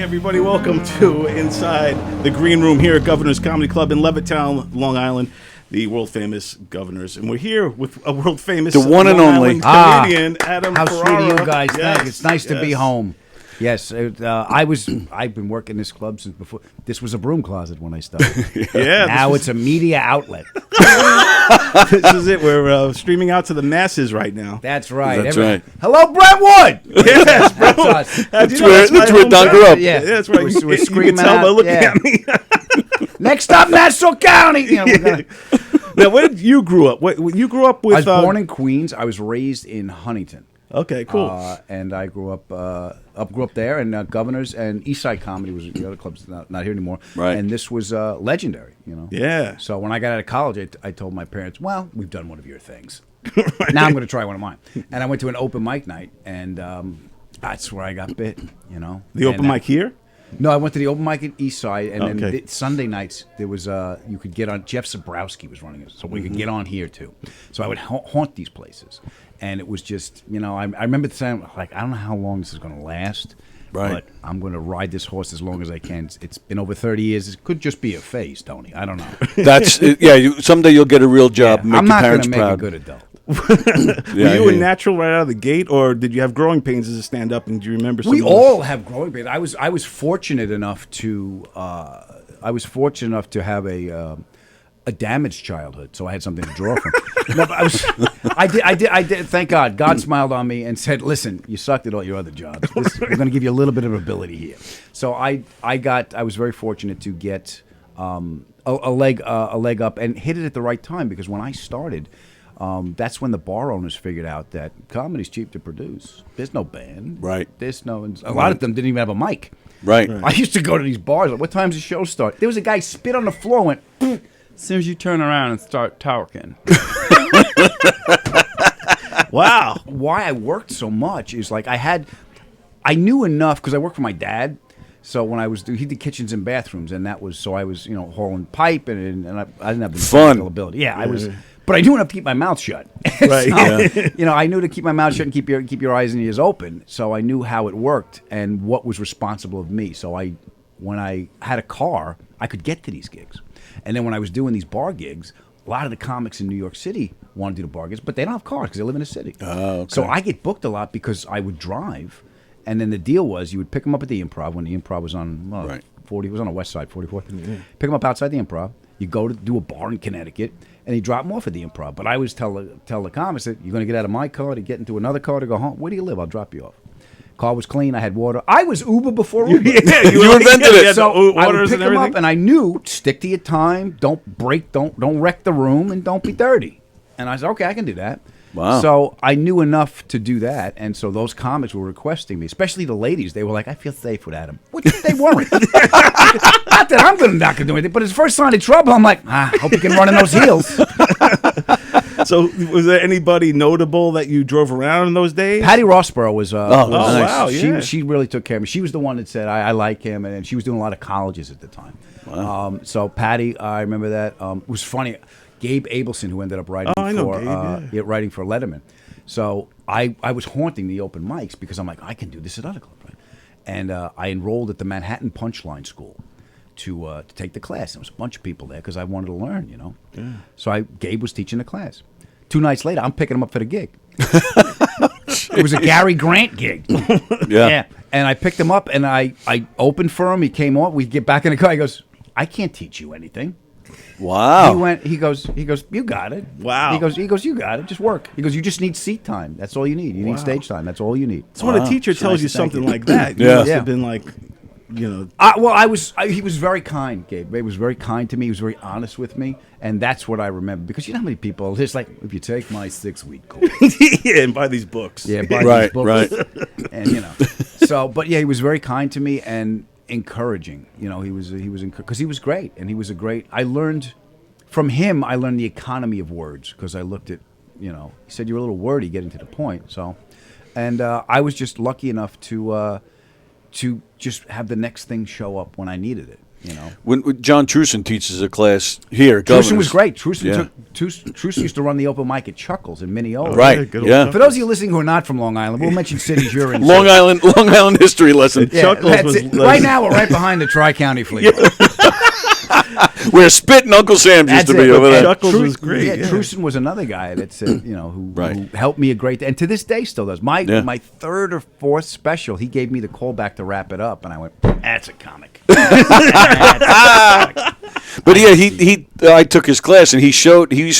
everybody. Welcome to Inside the Green Room here at Governor's Comedy Club in Levittown, Long Island, the world-famous Governors. And we're here with a world-famous the one and Long only Island comedian, Adam How Ferrara. sweet of you guys. Yes, Thank you. It's nice to be home. Yes, I've been working this club since before. This was a broom closet when I started. Yeah. Now it's a media outlet. This is it. We're streaming out to the masses right now. That's right. That's right. Hello, Brentwood. Yes, bro. That's us. That's where Don grew up. Yeah, that's right. We're You can screaming tell by out, looking yeah. at me. Next up, Nassau County. You know, we're gonna- Now, where did you grew up? You grew up with... I was born in Queens. I was raised in Huntington. Okay, cool. And I grew up there, and Governors and East Side Comedy was the other club's not here anymore. Right. And this was legendary, you know. Yeah. So when I got out of college, I told my parents, "Well, we've done one of your things. Now I'm going to try one of mine." And I went to an open mic night, and that's where I got bit. You know, The open mic here? No, I went to the open mic at East Side, and Okay. then Sunday nights there was you could get on. Jeff Zabrowski was running it, so we could get on here too. So I would haunt these places, and it was just I remember saying like I don't know how long this is going to last, Right. but I'm going to ride this horse as long as I can. It's been over 30 years. It could just be a phase, Tony. I don't know. That's someday you'll get a real job. Yeah, Make I'm your not going parents to make proud. a good adult. Were you a natural right out of the gate, or did you have growing pains as a stand-up? And do you remember? We all have growing pains. I was fortunate enough to have a damaged childhood, so I had something to draw from. No, but I did. Thank God. God smiled on me and said, "Listen, you sucked at all your other jobs. We're going to give you a little bit of ability here." So I was very fortunate to get a leg up and hit it at the right time, because when I started. That's when the bar owners figured out that comedy's cheap to produce. There's no band. Right. There's no. A lot of them didn't even have a mic. Right. I used to go to these bars. Like, what time's the show start? There was a guy spit on the floor. Went. As soon as you turn around and start talking. Wow. Why I worked so much is like I knew enough because I worked for my dad. So when he did kitchens and bathrooms, and that was I was hauling pipe and I didn't have the technical ability. Yeah, I was. But I knew enough to keep my mouth shut. Right. So, I knew to keep my mouth shut and keep your eyes and ears open. So I knew how it worked and what was responsible of me. So when I had a car, I could get to these gigs. And then when I was doing these bar gigs, a lot of the comics in New York City wanted to do the bar gigs, but they don't have cars because they live in a city. Oh, okay. So I get booked a lot because I would drive. And then the deal was you would pick them up at the Improv when the Improv was on 40. It was on the west side, 44th. Mm-hmm. Pick them up outside the Improv. You go to do a bar in Connecticut, and you drop them off at the Improv. But I always tell the comics that you're going to get out of my car to get into another car to go home. Where do you live? I'll drop you off. Car was clean. I had water. I was Uber before Uber. Yeah, you invented it. So I would pick and them up, and I knew stick to your time. Don't break. Don't wreck the room, and don't be dirty. And I said, okay, I can do that. Wow. So I knew enough to do that, and so those comics were requesting me, especially the ladies. They were like, "I feel safe with Adam." What they weren't. Not that I'm not gonna do anything, but his first sign of trouble, I'm like, hope you can run in those heels. So, was there anybody notable that you drove around in those days? Patty Rossborough was. nice. Wow, yeah. She really took care of me. She was the one that said, "I like him," and she was doing a lot of colleges at the time. Wow. So Patty, I remember that. It was funny. Gabe Abelson, who ended up writing writing for Letterman. So I was haunting the open mics because I'm like, I can do this at other clubs, right? And I enrolled at the Manhattan Punchline School to take the class. There was a bunch of people there because I wanted to learn, Yeah. So Gabe was teaching the class. 2 nights later, I'm picking him up for the gig. It was a Gary Grant gig. Yeah. And I picked him up and I opened for him. He came on. We get back in the car. He goes, I can't teach you anything. Wow. He goes, you got it. Wow. He goes, you got it. Just work. He goes, you just need seat time. That's all you need. You need stage time. That's all you need. So when a teacher tells you something like that, you Yeah. must have been like, he was very kind, Gabe. He was very kind to me. He was very honest with me. And that's what I remember. Because you know how many people, it's like, if you take my 6-week course. yeah, and buy these books. Yeah, buy these books. Right. And, but he was very kind to me and encouraging. He was because he was great. And he was I learned, from him, the economy of words. Because I looked at, he said, you're a little wordy getting to the point. So, and I was just lucky enough to just have the next thing show up when I needed it. When John Truson teaches a class here, Truson was great. Truson Yeah. used to run the open mic at Chuckles in Mineola. Right. good old Yeah. For those of you listening who are not from Long Island, we'll mention cities you're in. Long Island history lesson. Yeah, Chuckles that's was it. Right now, we're right behind the Tri-County Fleet. Where Spit and Uncle Sam's used to be over there. Chuckles was great. Yeah, Yeah. Truson was another guy that said, who Right. helped me a great, and to this day still does. My Yeah. my third or fourth special, he gave me the call back to wrap it up, and I went, "That's a comic." But yeah, I took his class, and he used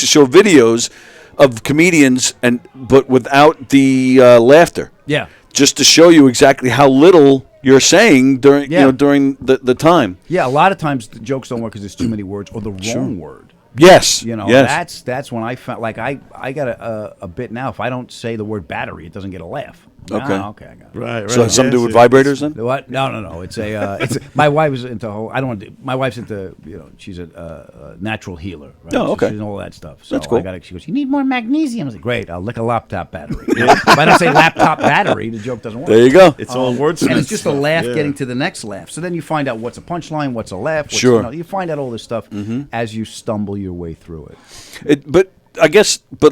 to show videos of comedians, but without the laughter. Yeah. Just to show you exactly how little you're saying during during the time. Yeah, a lot of times the jokes don't work because there's too many words or the wrong word. Yes. That's when I found, like, I got a bit now. If I don't say the word battery, it doesn't get a laugh. Okay. Okay, I got it. Right. So it has something to do with vibrators then? What? No. It's my wife is into whole. I don't want to. My wife's into. She's a natural healer. Right? Oh, okay. She's into all that stuff. So That's cool. She goes, "You need more magnesium." I was like, "Great, I'll lick a laptop battery." If I don't say laptop battery, the joke doesn't work. There you go. It's all words. And it's just a laugh getting to the next laugh. So then you find out what's a punchline, what's a laugh. Sure. You find out all this stuff as you stumble your way through it. But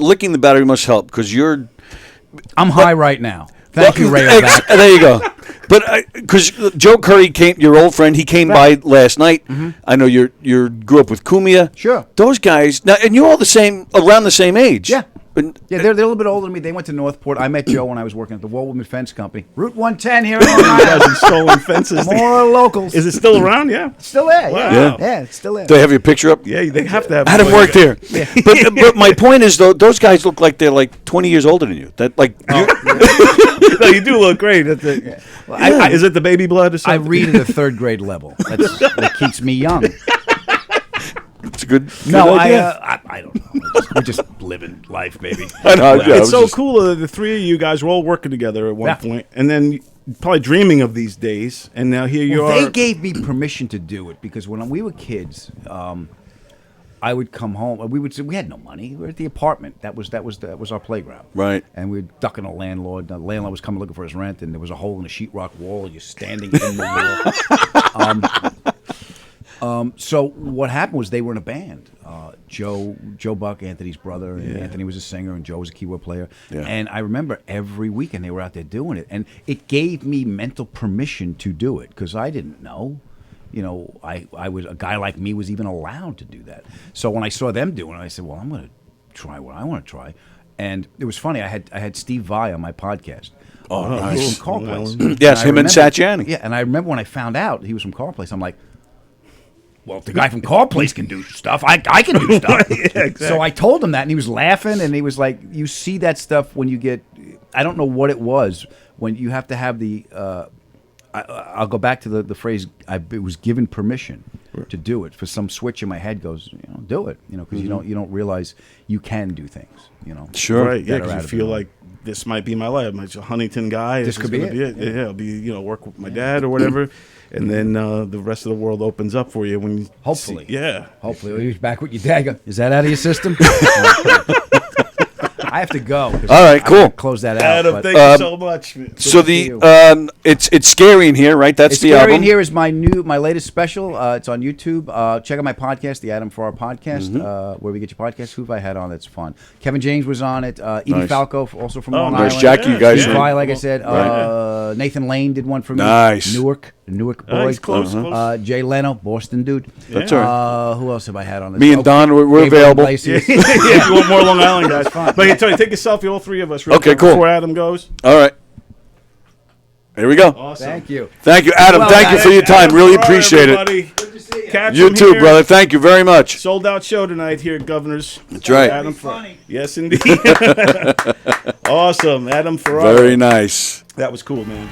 licking the battery must help because you're. I'm high right now. Thank you, Ray. Back. There you go. But because Joe Curry your old friend, he came by last night. I know you grew up with Kumia. Sure. Those guys now, and you're all around the same age. Yeah. But, Yeah, they're a little bit older than me. They went to Northport. I met Joe when I was working at the Wall Women Fence Company. Route 110 here in Long You guys Island. installing fences. More locals. Is it still around? Yeah. Still there? Wow. Yeah, it's still there. do they have your picture up? Yeah, they have to have. Adam worked here. But my point is, though, those guys look like they're like 20 years older than you. No, you do look great. Is it the baby blood or I something? read at a third grade level. That keeps me young. It's a good No, idea. I don't know. We're just living life, baby. I know. Yeah, I It's was so just- cool that the three of you guys were all working together at one point, and then probably dreaming of these days, and now here you are. They gave me permission to do it because when we were kids, I would come home. We had no money. We were at the apartment. That was our playground. Right. And we'd duck in a landlord. The landlord was coming looking for his rent, and there was a hole in the sheetrock wall. And you're standing in the wall. So what happened was they were in a band. Joe Buck, Anthony's brother, and Anthony was a singer, and Joe was a keyboard player. Yeah. And I remember every weekend they were out there doing it, and it gave me mental permission to do it because I didn't know. I was a guy like me was even allowed to do that. So when I saw them doing it, I said, "Well, I'm going to try what I want to try." And it was funny. I had Steve Vai on my podcast. Oh, He nice. was from Car Place. Yes, I him and remember- Satriani. Yeah, and I remember when I found out he was from Car Place, I'm like, well, if the guy from Car Place can do stuff, I can do stuff. exactly. So I told him that, and he was laughing, and he was like, you see that stuff when you get, I don't know what it was, when you have to have the, I'll go back to the phrase, it was given permission to do it. For some switch in my head goes, do it, because you don't realize you can do things, Sure. Right, yeah, that are because out you of feel it. like this might be my life. I'm a Huntington guy. This could be gonna it. Yeah, I'll be, work with my dad or whatever, and then the rest of the world opens up for you when you Hopefully. yeah. Hopefully, when he was back with your dad, go, is that out of your system? I have to go. All right, cool. Close that out. Adam, but- thank you so much. So it's scary in here, right? That's It's the Scary album. in Here is my latest special. It's on YouTube. Check out my podcast, the Adam Ferrara podcast, where we get your podcast. Who have I had on that's fun? Kevin James was on it. Edie Nice. Falco, also from Long Nice, Island. Jackie, you guys. Steve Vai, like I said. Right. Nathan Lane did one for me. Nice. Newark boy. He's close. Jay Leno, Boston dude. That's all right. Who else have I had on this? Me and Don, we're Gabriel available. Iglesias. Yeah, if you want more Long Island guys. But hey, Tony, take a selfie, all three of us. Real Okay, quick cool. Before Adam goes. All right. Here we go. Awesome. Thank you. Thank you, Adam. Well, Thank you for your time. Adam Really Ferrara, appreciate it. everybody. Good to see you. Catch You him too, here. brother. Thank you very much. Sold out show tonight here at Governor's. That's right. Adam Yes, indeed. Awesome. Adam Ferrara. Very nice. That was cool, man.